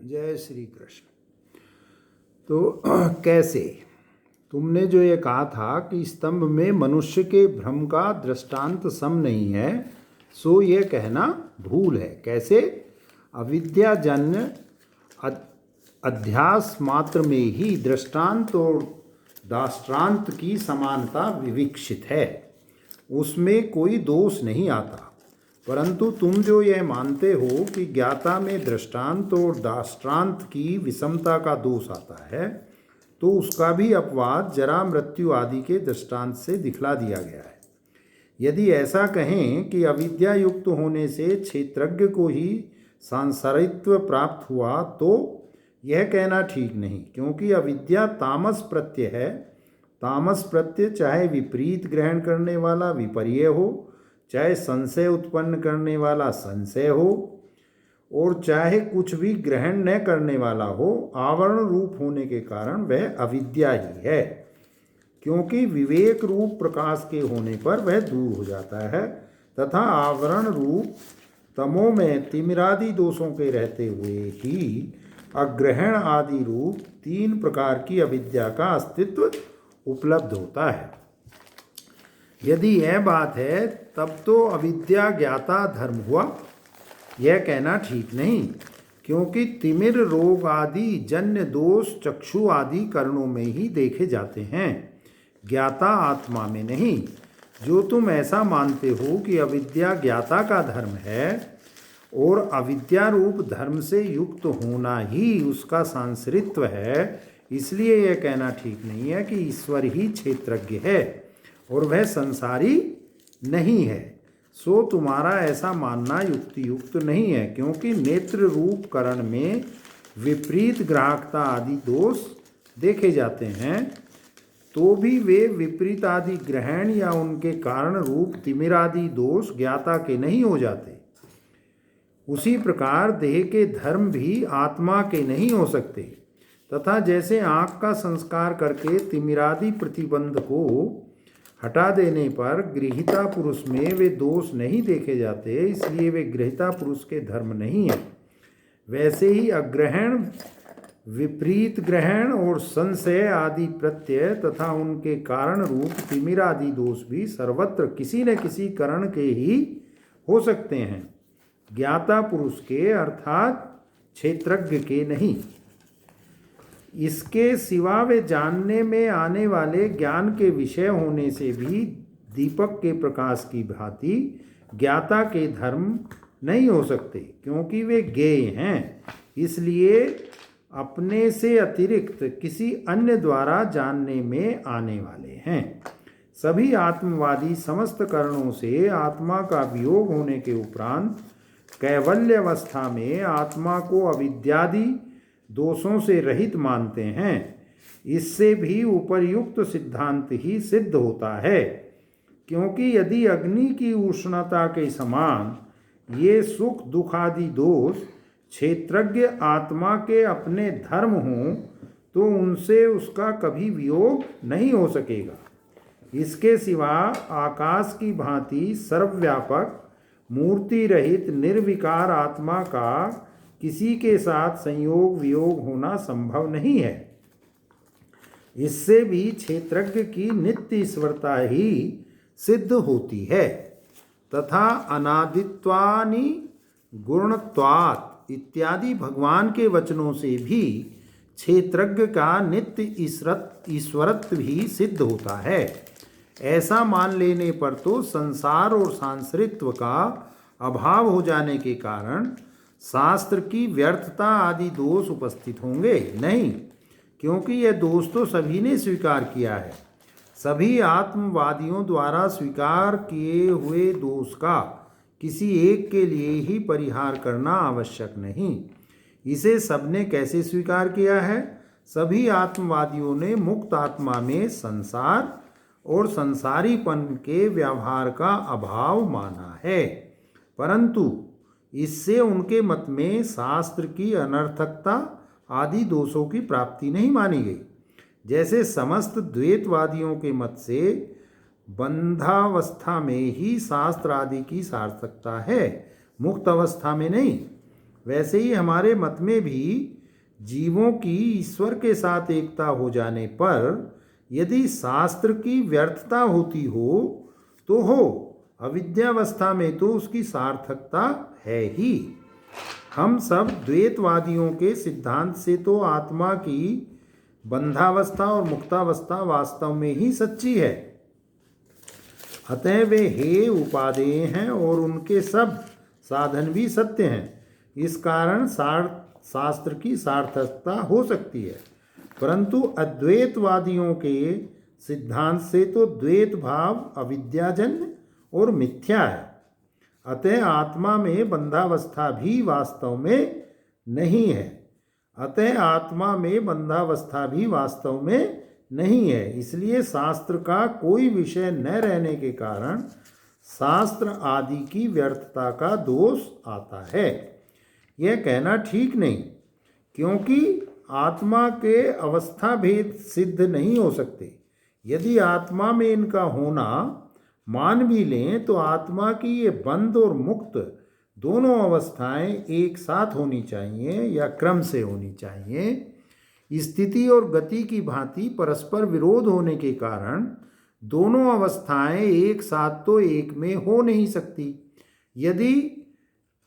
जय श्री कृष्ण। तो कैसे तुमने जो ये कहा था कि स्तंभ में मनुष्य के भ्रम का दृष्टांत सम नहीं है, सो ये कहना भूल है। कैसे? अविद्याजन्य अध्यास मात्र में ही दृष्टांत और दाष्टान्त की समानता विविक्षित है, उसमें कोई दोष नहीं आता। परंतु तुम जो यह मानते हो कि ज्ञाता में दृष्टांत और दाष्टान्त की विषमता का दोष आता है, तो उसका भी अपवाद जरा मृत्यु आदि के दृष्टांत से दिखला दिया गया है। यदि ऐसा कहें कि अविद्या युक्त होने से क्षेत्रज्ञ को ही सांसारित्व प्राप्त हुआ, तो यह कहना ठीक नहीं, क्योंकि अविद्या तामस प्रत्यय है। तामस प्रत्यय चाहे विपरीत ग्रहण करने वाला विपर्य हो, चाहे संशय उत्पन्न करने वाला संशय हो, और चाहे कुछ भी ग्रहण न करने वाला हो, आवरण रूप होने के कारण वह अविद्या ही है। क्योंकि विवेक रूप प्रकाश के होने पर वह दूर हो जाता है, तथा आवरण रूप तमो में तिमिरादि दोषों के रहते हुए ही अग्रहण आदि रूप 3 प्रकार की अविद्या का अस्तित्व उपलब्ध होता है। यदि यह बात है, तब तो अविद्या ज्ञाता धर्म हुआ, यह कहना ठीक नहीं, क्योंकि तिमिर रोग आदि जन्य दोष चक्षु आदि करणों में ही देखे जाते हैं, ज्ञाता आत्मा में नहीं। जो तुम ऐसा मानते हो कि अविद्या ज्ञाता का धर्म है और अविद्या रूप धर्म से युक्त होना ही उसका सांसरित्व है, इसलिए यह कहना ठीक नहीं है कि ईश्वर ही क्षेत्रज्ञ है और वह संसारी नहीं है। सो तुम्हारा ऐसा मानना युक्ति युक्त नहीं है, क्योंकि नेत्र रूप करण में विपरीत ग्राहकता आदि दोष देखे जाते हैं, तो भी वे विपरीत आदि ग्रहण या उनके कारण रूप तिमिरादि दोष ज्ञाता के नहीं हो जाते। उसी प्रकार देह के धर्म भी आत्मा के नहीं हो सकते, तथा जैसे आँख का संस्कार करके तिमिरादि प्रतिबंध को हटा देने पर गृहीता पुरुष में वे दोष नहीं देखे जाते, इसलिए वे गृहीता पुरुष के धर्म नहीं है। वैसे ही अग्रहण, विपरीत ग्रहण और संशय आदि प्रत्यय तथा उनके कारण रूप तिमिरादि दोष भी सर्वत्र किसी न किसी करण के ही हो सकते हैं, ज्ञाता पुरुष के अर्थात क्षेत्रज्ञ के नहीं। इसके सिवा वे जानने में आने वाले ज्ञान के विषय होने से भी दीपक के प्रकाश की भांति ज्ञाता के धर्म नहीं हो सकते, क्योंकि वे ज्ञेय हैं, इसलिए अपने से अतिरिक्त किसी अन्य द्वारा जानने में आने वाले हैं। सभी आत्मवादी समस्त कारणों से आत्मा का वियोग होने के उपरांत कैवल्य अवस्था में आत्मा को अविद्यादि दोषों से रहित मानते हैं। इससे भी उपर्युक्त सिद्धांत ही सिद्ध होता है, क्योंकि यदि अग्नि की उष्णता के समान ये सुख दुख आदि दोष क्षेत्रज्ञ आत्मा के अपने धर्म हों, तो उनसे उसका कभी वियोग नहीं हो सकेगा। इसके सिवा आकाश की भांति सर्वव्यापक मूर्ति रहित निर्विकार आत्मा का किसी के साथ संयोग वियोग होना संभव नहीं है। इससे भी क्षेत्रज्ञ की नित्य ईश्वरता ही सिद्ध होती है, तथा अनादित्वानि गुणत्वात् इत्यादि भगवान के वचनों से भी क्षेत्रज्ञ का नित्य ईश्वरत्व ही सिद्ध होता है। ऐसा मान लेने पर तो संसार और सांसरित्व का अभाव हो जाने के कारण शास्त्र की व्यर्थता आदि दोष उपस्थित होंगे नहीं, क्योंकि यह दोष तो सभी ने स्वीकार किया है। सभी आत्मवादियों द्वारा स्वीकार किए हुए दोष का किसी एक के लिए ही परिहार करना आवश्यक नहीं। इसे सबने कैसे स्वीकार किया है? सभी आत्मवादियों ने मुक्त आत्मा में संसार और संसारीपन के व्यवहार का अभाव माना है, परंतु इससे उनके मत में शास्त्र की अनर्थकता आदि दोषों की प्राप्ति नहीं मानी गई। जैसे समस्त द्वैतवादियों के मत से बंधावस्था में ही शास्त्र आदि की सार्थकता है, मुक्त अवस्था में नहीं, वैसे ही हमारे मत में भी जीवों की ईश्वर के साथ एकता हो जाने पर यदि शास्त्र की व्यर्थता होती हो तो हो, अविद्यावस्था में तो उसकी सार्थकता है ही। हम सब द्वैतवादियों के सिद्धांत से तो आत्मा की बंधावस्था और मुक्तावस्था वास्तव में ही सच्ची है, अतः वे हे उपादेय हैं और उनके सब साधन भी सत्य हैं। इस कारण शास्त्र की सार्थकता हो सकती है, परंतु अद्वैतवादियों के सिद्धांत से तो द्वैत भाव अविद्याजन्य और मिथ्या है, अतः आत्मा में बंधावस्था भी वास्तव में नहीं है। इसलिए शास्त्र का कोई विषय न रहने के कारण शास्त्र आदि की व्यर्थता का दोष आता है। यह कहना ठीक नहीं, क्योंकि आत्मा के अवस्था भेद सिद्ध नहीं हो सकते। यदि आत्मा में इनका होना मान भी लें तो आत्मा की ये बंध और मुक्त दोनों अवस्थाएं एक साथ होनी चाहिए या क्रम से होनी चाहिए। स्थिति और गति की भांति परस्पर विरोध होने के कारण दोनों अवस्थाएं एक साथ तो एक में हो नहीं सकती। यदि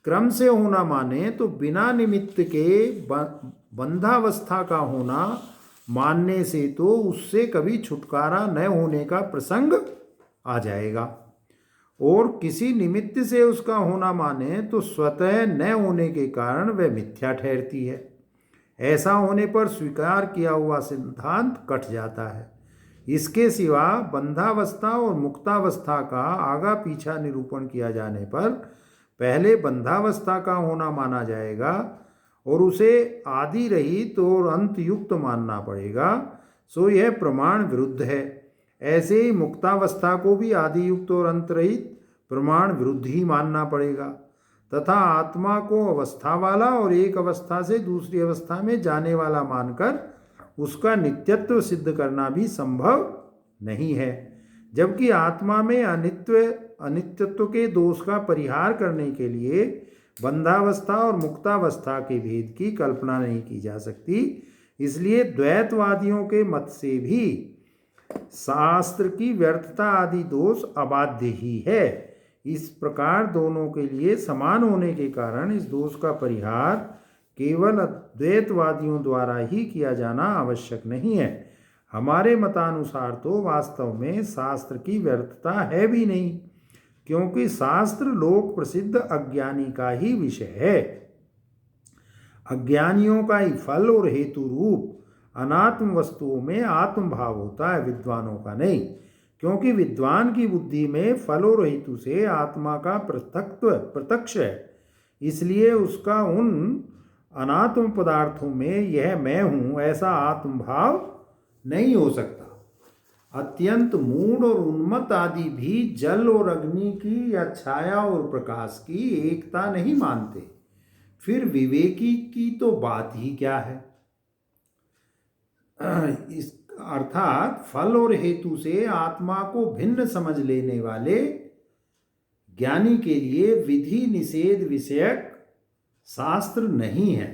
क्रम से होना माने तो बिना निमित्त के बंधावस्था का होना मानने से तो उससे कभी छुटकारा न होने का प्रसंग आ जाएगा, और किसी निमित्त से उसका होना माने तो स्वतः न होने के कारण वह मिथ्या ठहरती है। ऐसा होने पर स्वीकार किया हुआ सिद्धांत कट जाता है। इसके सिवा बंधावस्था और मुक्तावस्था का आगा पीछा निरूपण किया जाने पर पहले बंधावस्था का होना माना जाएगा और उसे आदि रहित और अंत युक्त मानना पड़ेगा, सो यह प्रमाण विरुद्ध है। ऐसे ही मुक्तावस्था को भी आदि युक्त और अंत रहित प्रमाण विरुद्ध ही मानना पड़ेगा, तथा आत्मा को अवस्था वाला और एक अवस्था से दूसरी अवस्था में जाने वाला मानकर उसका नित्यत्व सिद्ध करना भी संभव नहीं है। जबकि आत्मा में अनित्यत्व के दोष का परिहार करने के लिए बंधावस्था और मुक्तावस्था के भेद की कल्पना नहीं की जा सकती। इसलिए द्वैतवादियों के मत से भी शास्त्र की व्यर्थता आदि दोष अबाध्य ही है। इस प्रकार दोनों के लिए समान होने के कारण इस दोष का परिहार केवल अद्वैतवादियों द्वारा ही किया जाना आवश्यक नहीं है। हमारे मतानुसार तो वास्तव में शास्त्र की व्यर्थता है भी नहीं, क्योंकि शास्त्र लोक प्रसिद्ध अज्ञानी का ही विषय है। अज्ञानियों का ही फल और हेतु रूप अनात्म वस्तुओं में आत्म भाव होता है, विद्वानों का नहीं, क्योंकि विद्वान की बुद्धि में फल और हेतु से आत्मा का प्रत्यक्ष है। इसलिए उसका उन अनात्म पदार्थों में यह मैं हूँ ऐसा आत्म भाव नहीं हो सकता। अत्यंत मूढ़ और उन्मत्त आदि भी जल और अग्नि की या छाया और प्रकाश की एकता नहीं मानते, फिर विवेकी की तो बात ही क्या है। इस अर्थात फल और हेतु से आत्मा को भिन्न समझ लेने वाले ज्ञानी के लिए विधि निषेध विषयक शास्त्र नहीं है।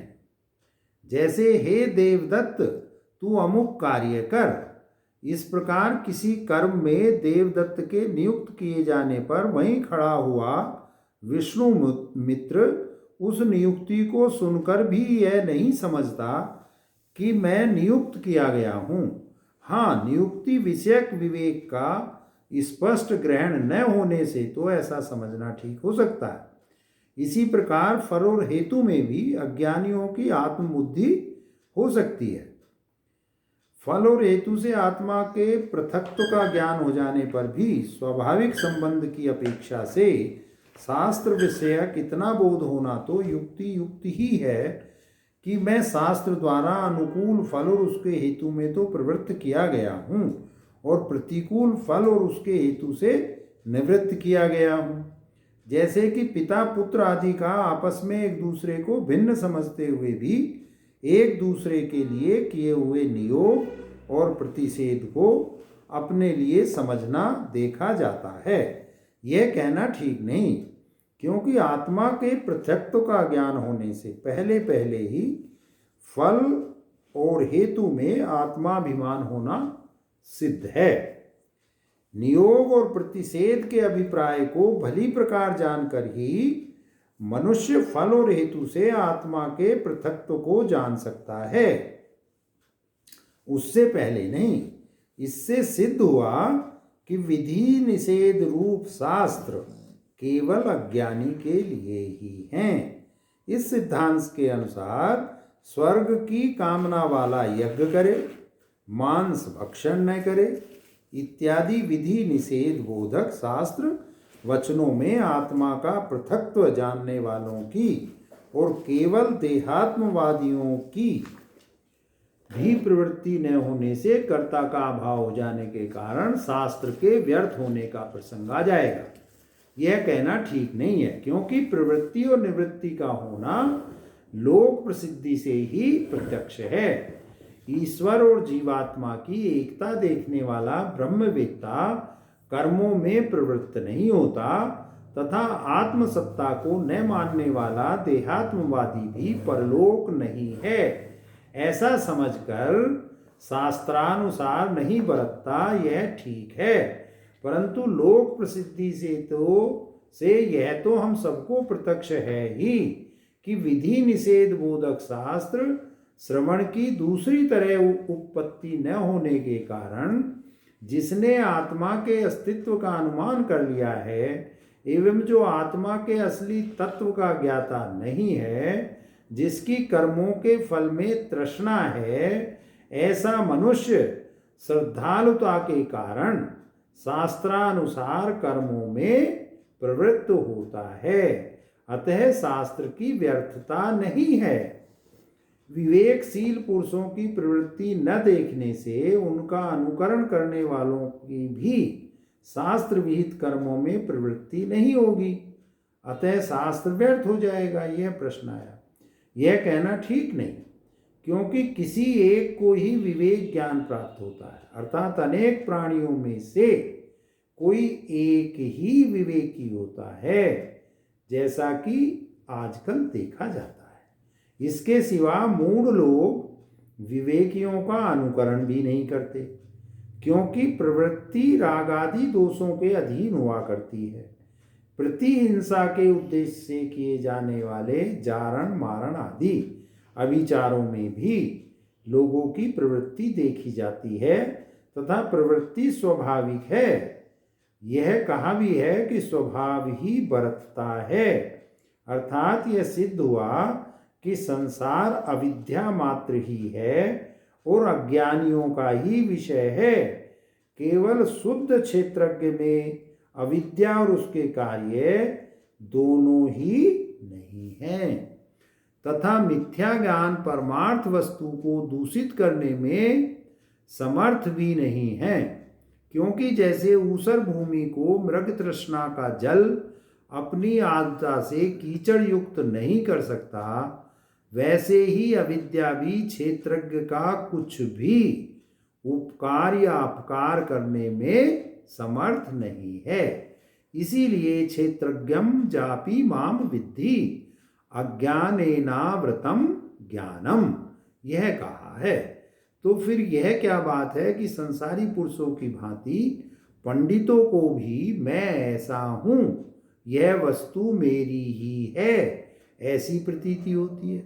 जैसे हे देवदत्त तू अमुक कार्य कर, इस प्रकार किसी कर्म में देवदत्त के नियुक्त किए जाने पर वहीं खड़ा हुआ विष्णु मित्र उस नियुक्ति को सुनकर भी यह नहीं समझता कि मैं नियुक्त किया गया हूँ। हाँ, नियुक्ति विषयक विवेक का स्पष्ट ग्रहण न होने से तो ऐसा समझना ठीक हो सकता है। इसी प्रकार फल और हेतु में भी अज्ञानियों की आत्मबुद्धि हो सकती है। फल और हेतु से आत्मा के पृथक्त्व का ज्ञान हो जाने पर भी स्वाभाविक संबंध की अपेक्षा से शास्त्र विषयक इतना बोध होना तो युक्ति ही है कि मैं शास्त्र द्वारा अनुकूल फल और उसके हेतु में तो प्रवृत्त किया गया हूँ और प्रतिकूल फल और उसके हेतु से निवृत्त किया गया हूँ। जैसे कि पिता पुत्र आदि का आपस में एक दूसरे को भिन्न समझते हुए भी एक दूसरे के लिए किए हुए नियोग और प्रतिषेध को अपने लिए समझना देखा जाता है। यह कहना ठीक नहीं, क्योंकि आत्मा के पृथक्त्व का ज्ञान होने से पहले ही फल और हेतु में आत्माभिमान होना सिद्ध है। नियोग और प्रतिषेध के अभिप्राय को भली प्रकार जानकर ही मनुष्य फल और हेतु से आत्मा के पृथक्त्व को जान सकता है, उससे पहले नहीं। इससे सिद्ध हुआ कि विधि निषेध रूप शास्त्र केवल अज्ञानी के लिए ही हैं। इस सिद्धांत के अनुसार स्वर्ग की कामना वाला यज्ञ करे, मांस भक्षण न करे इत्यादि विधि निषेध बोधक शास्त्र वचनों में आत्मा का पृथक्त्व जानने वालों की और केवल देहात्मवादियों की भी प्रवृत्ति न होने से कर्ता का अभाव हो जाने के कारण शास्त्र के व्यर्थ होने का प्रसंग आ जाएगा। यह कहना ठीक नहीं है, क्योंकि प्रवृत्ति और निवृत्ति का होना लोक प्रसिद्धि से ही प्रत्यक्ष है। ईश्वर और जीवात्मा की एकता देखने वाला ब्रह्मवेत्ता कर्मों में प्रवृत्त नहीं होता तथा आत्मसत्ता को न मानने वाला देहात्मवादी भी परलोक नहीं है, ऐसा समझकर शास्त्रानुसार नहीं बरतता, यह ठीक है। परंतु लोक प्रसिद्धि से यह तो हम सबको प्रत्यक्ष है ही कि विधि निषेध बोधक शास्त्र श्रवण की दूसरी तरह उत्पत्ति न होने के कारण जिसने आत्मा के अस्तित्व का अनुमान कर लिया है एवं जो आत्मा के असली तत्व का ज्ञाता नहीं है, जिसकी कर्मों के फल में तृष्णा है, ऐसा मनुष्य श्रद्धालुता के कारण शास्त्रानुसार कर्मों में प्रवृत्त होता है। अतः शास्त्र की व्यर्थता नहीं है। विवेकशील पुरुषों की प्रवृत्ति न देखने से उनका अनुकरण करने वालों की भी शास्त्र विहित कर्मों में प्रवृत्ति नहीं होगी, अतः शास्त्र व्यर्थ हो जाएगा। यह प्रश्न आया। यह कहना ठीक नहीं, क्योंकि किसी एक को ही विवेक ज्ञान प्राप्त होता है, अर्थात अनेक प्राणियों में से कोई एक ही विवेकी होता है, जैसा कि आजकल देखा जाता है। इसके सिवा मूढ़ लोग विवेकियों का अनुकरण भी नहीं करते, क्योंकि प्रवृत्ति रागादि दोषों के अधीन हुआ करती है। प्रतिहिंसा के उद्देश्य से किए जाने वाले जारण मारण आदि अभिचारों में भी लोगों की प्रवृत्ति देखी जाती है तथा प्रवृत्ति स्वाभाविक है। यह कहा भी है कि स्वभाव ही बरतता है, अर्थात यह सिद्ध हुआ कि संसार अविद्या मात्र ही है और अज्ञानियों का ही विषय है। केवल शुद्ध क्षेत्रज्ञ में अविद्या और उसके कार्य दोनों ही नहीं हैं, तथा मिथ्या ज्ञान परमार्थ वस्तु को दूषित करने में समर्थ भी नहीं है, क्योंकि जैसे ऊसर भूमि को मृग तृष्णा का जल अपनी आर्द्रता से कीचड़ युक्त नहीं कर सकता, वैसे ही अविद्या भी क्षेत्रज्ञ का कुछ भी उपकार या अपकार करने में समर्थ नहीं है। इसीलिए क्षेत्रज्ञम जापि माम विद्धि अज्ञानेनावृतम ज्ञानम यह कहा है। तो फिर यह क्या बात है कि संसारी पुरुषों की भांति पंडितों को भी मैं ऐसा हूं, यह वस्तु मेरी ही है, ऐसी प्रतीति होती है।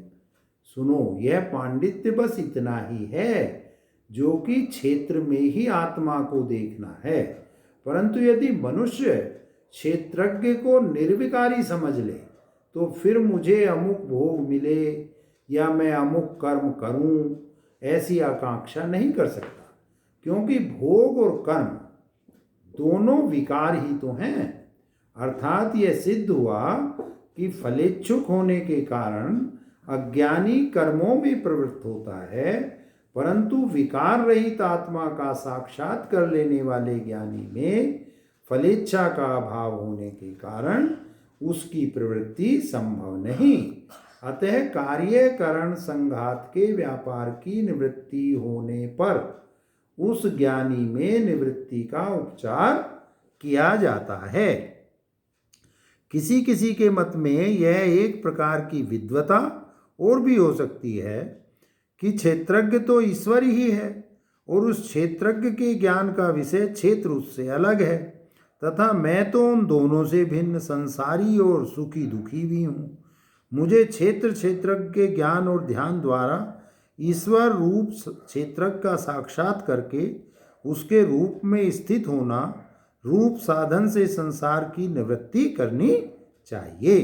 सुनो, यह पांडित्य बस इतना ही है जो कि क्षेत्र में ही आत्मा को देखना है, परंतु यदि मनुष्य क्षेत्रज्ञ को निर्विकारी समझ ले तो फिर मुझे अमुक भोग मिले या मैं अमुक कर्म करूं, ऐसी आकांक्षा नहीं कर सकता, क्योंकि भोग और कर्म दोनों विकार ही तो हैं। अर्थात यह सिद्ध हुआ कि फलेच्छुक होने के कारण अज्ञानी कर्मों में प्रवृत्त होता है, परंतु विकार रहित आत्मा का साक्षात कर लेने वाले ज्ञानी में फलेच्छा का अभाव होने के कारण उसकी प्रवृत्ति संभव नहीं। अतः कार्य करण संघात के व्यापार की निवृत्ति होने पर उस ज्ञानी में निवृत्ति का उपचार किया जाता है। किसी किसी के मत में यह एक प्रकार की विद्वता और भी हो सकती है कि क्षेत्रज्ञ तो ईश्वर ही है और उस क्षेत्रज्ञ के ज्ञान का विषय क्षेत्र उससे अलग है, तथा मैं तो उन दोनों से भिन्न संसारी और सुखी दुखी भी हूँ। मुझे क्षेत्रज्ञ के ज्ञान और ध्यान द्वारा ईश्वर रूप क्षेत्रज्ञ का साक्षात करके उसके रूप में स्थित होना, रूप साधन से संसार की निवृत्ति करनी चाहिए।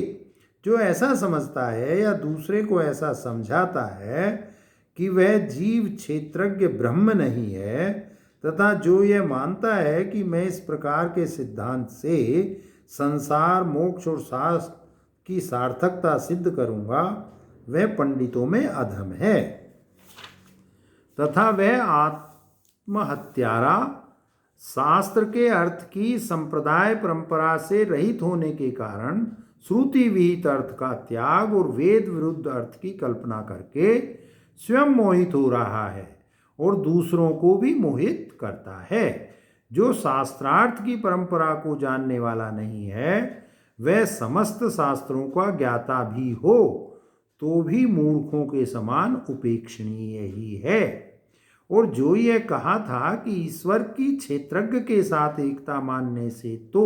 जो ऐसा समझता है या दूसरे को ऐसा समझाता है कि वह जीव क्षेत्रज्ञ ब्रह्म नहीं है, तथा जो यह मानता है कि मैं इस प्रकार के सिद्धांत से संसार मोक्ष और शास्त्र की सार्थकता सिद्ध करूंगा, वह पंडितों में अधम है तथा वह आत्महत्यारा, शास्त्र के अर्थ की संप्रदाय परंपरा से रहित होने के कारण श्रुति विहित अर्थ का त्याग और वेद विरुद्ध अर्थ की कल्पना करके स्वयं मोहित हो रहा है और दूसरों को भी मोहित करता है। जो शास्त्रार्थ की परंपरा को जानने वाला नहीं है, वह समस्त शास्त्रों का ज्ञाता भी हो तो भी मूर्खों के समान उपेक्षणीय ही है। और जो यह कहा था कि ईश्वर की क्षेत्रज्ञ के साथ एकता मानने से तो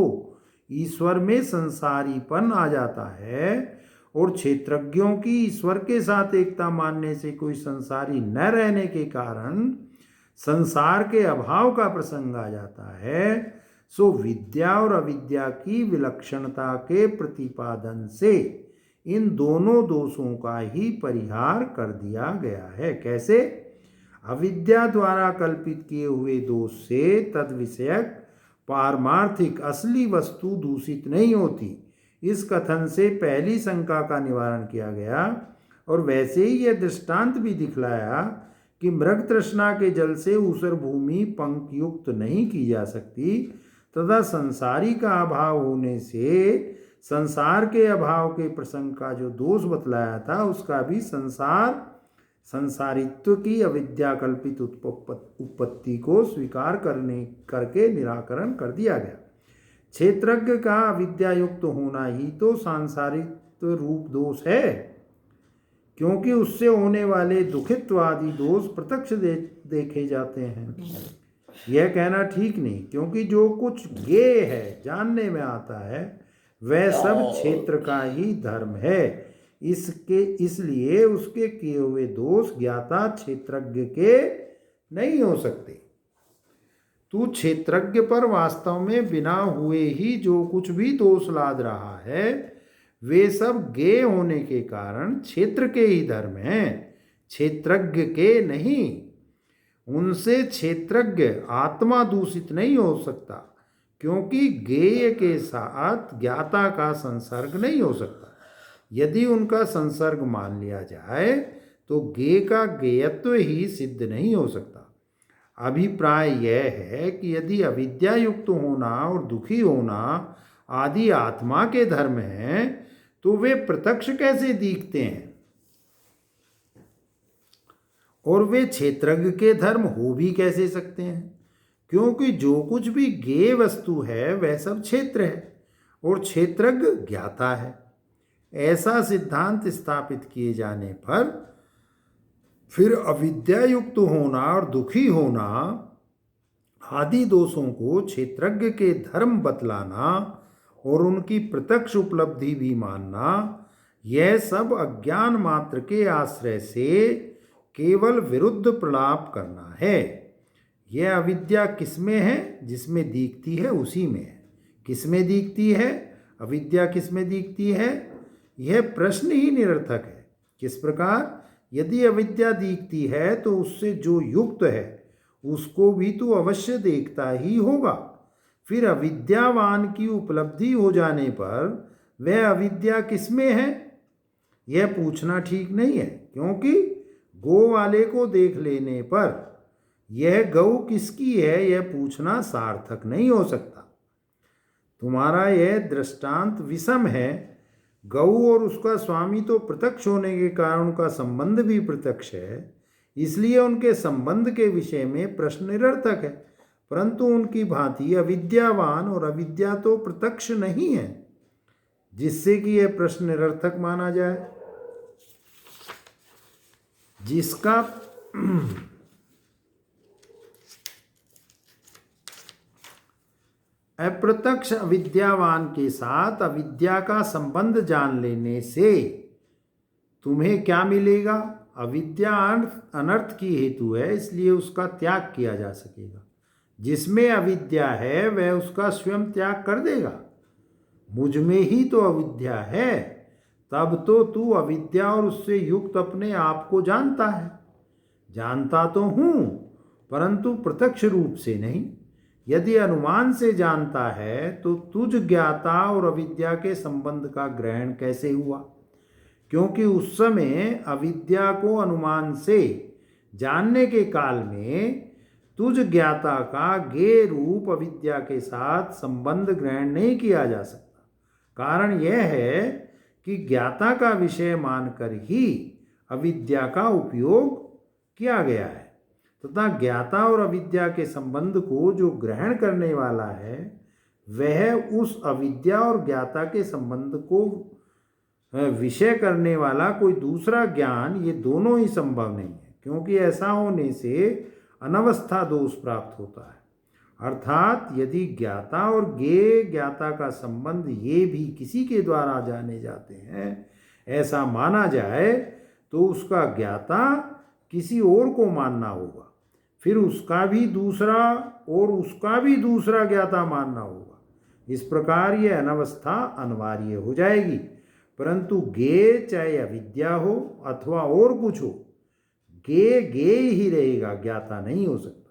ईश्वर में संसारीपन आ जाता है और क्षेत्रज्ञों की ईश्वर के साथ एकता मानने से कोई संसारी न रहने के कारण संसार के अभाव का प्रसंग आ जाता है, सो विद्या और अविद्या की विलक्षणता के प्रतिपादन से इन दोनों दोषों का ही परिहार कर दिया गया है। कैसे? अविद्या द्वारा कल्पित किए हुए दोष से तद विषयक पारमार्थिक असली वस्तु दूषित नहीं होती, इस कथन से पहली शंका का निवारण किया गया। और वैसे ही यह दृष्टांत भी दिखलाया कि मृग तृष्णा के जल से ऊसर भूमि पंख युक्त नहीं की जा सकती, तथा संसारी का अभाव होने से संसार के अभाव के प्रसंग का जो दोष बतलाया था, उसका भी संसारित्व की अविद्या कल्पित उत्पत्ति को स्वीकार करके निराकरण कर दिया गया। क्षेत्रज्ञ का अविद्या युक्त होना ही तो सांसारित्व रूप दोष है, क्योंकि उससे होने वाले दुखित्व आदि दोष प्रत्यक्ष देखे जाते हैं। यह कहना ठीक नहीं, क्योंकि जो कुछ ज्ञेय है, जानने में आता है, वह सब क्षेत्र का ही धर्म है। इसलिए उसके किए हुए दोष ज्ञाता क्षेत्रज्ञ के नहीं हो सकते। तू क्षेत्रज्ञ पर वास्तव में बिना हुए ही जो कुछ भी दोष लाद रहा है, वे सब ज्ञेय होने के कारण क्षेत्र के ही धर्म हैं, क्षेत्रज्ञ के नहीं। उनसे क्षेत्रज्ञ आत्मा दूषित नहीं हो सकता, क्योंकि ज्ञेय के साथ ज्ञाता का संसर्ग नहीं हो सकता। यदि उनका संसर्ग मान लिया जाए तो ज्ञेय का ज्ञेयत्व ही सिद्ध नहीं हो सकता। अभिप्राय यह है कि यदि अविद्या युक्त होना और दुखी होना आदि आत्मा के धर्म हैं, तो वे प्रत्यक्ष कैसे दिखते हैं और वे क्षेत्रज्ञ के धर्म हो भी कैसे सकते हैं? क्योंकि जो कुछ भी ज्ञेय वस्तु है वह सब क्षेत्र है और क्षेत्रज्ञ ज्ञाता है। ऐसा सिद्धांत स्थापित किए जाने पर फिर अविद्या युक्त होना और दुखी होना आदि दोषों को क्षेत्रज्ञ के धर्म बतलाना और उनकी प्रत्यक्ष उपलब्धि भी मानना, यह सब अज्ञान मात्र के आश्रय से केवल विरुद्ध प्रलाप करना है। यह अविद्या किसमें है? जिसमें दिखती है उसी में है। किसमें दिखती है? अविद्या किसमें दिखती है? यह प्रश्न ही निरर्थक है। किस प्रकार? यदि अविद्या दिखती है तो उससे जो युक्त है उसको भी तो अवश्य देखता ही होगा। फिर अविद्यावान की उपलब्धि हो जाने पर वह अविद्या किसमें है, यह पूछना ठीक नहीं है, क्योंकि गौ वाले को देख लेने पर यह गौ किसकी है यह पूछना सार्थक नहीं हो सकता। तुम्हारा यह दृष्टांत विषम है। गौ और उसका स्वामी तो प्रत्यक्ष होने के कारण उनका संबंध भी प्रत्यक्ष है, इसलिए उनके संबंध के विषय में प्रश्न निरर्थक है। परंतु उनकी भांति अविद्यावान और अविद्या तो प्रत्यक्ष नहीं है, जिससे कि यह प्रश्न निरर्थक माना जाए। जिसका अप्रत्यक्ष अविद्यावान के साथ अविद्या का संबंध जान लेने से तुम्हें क्या मिलेगा? अविद्या अनर्थ की हेतु है, इसलिए उसका त्याग किया जा सकेगा। जिसमें अविद्या है वह उसका स्वयं त्याग कर देगा। मुझ में ही तो अविद्या है, तब तो तू अविद्या और उससे युक्त अपने आप को जानता है। जानता तो हूं, परंतु प्रत्यक्ष रूप से नहीं। यदि अनुमान से जानता है तो तुझ ज्ञाता और अविद्या के संबंध का ग्रहण कैसे हुआ? क्योंकि उस समय अविद्या को अनुमान से जानने के काल में तुझ ज्ञाता का ज्ञेय रूप अविद्या के साथ संबंध ग्रहण नहीं किया जा सकता। कारण यह है कि ज्ञाता का विषय मानकर ही अविद्या का उपयोग किया गया है, तथा ज्ञाता और अविद्या के संबंध को जो ग्रहण करने वाला है वह उस अविद्या और ज्ञाता के संबंध को विषय करने वाला कोई दूसरा ज्ञान, ये दोनों ही संभव नहीं है। क्योंकि ऐसा होने से अनवस्था दोष प्राप्त होता है। अर्थात यदि ज्ञाता और ज्ञेय ज्ञाता का संबंध ये भी किसी के द्वारा जाने जाते हैं, ऐसा माना जाए, तो उसका ज्ञाता किसी और को मानना होगा, फिर उसका भी दूसरा और उसका भी दूसरा ज्ञाता मानना होगा। इस प्रकार यह अनवस्था अनिवार्य हो जाएगी। परंतु ज्ञेय चाहे अविद्या हो अथवा और कुछ हो, ज्ञेय ज्ञेय ही रहेगा, ज्ञाता नहीं हो सकता।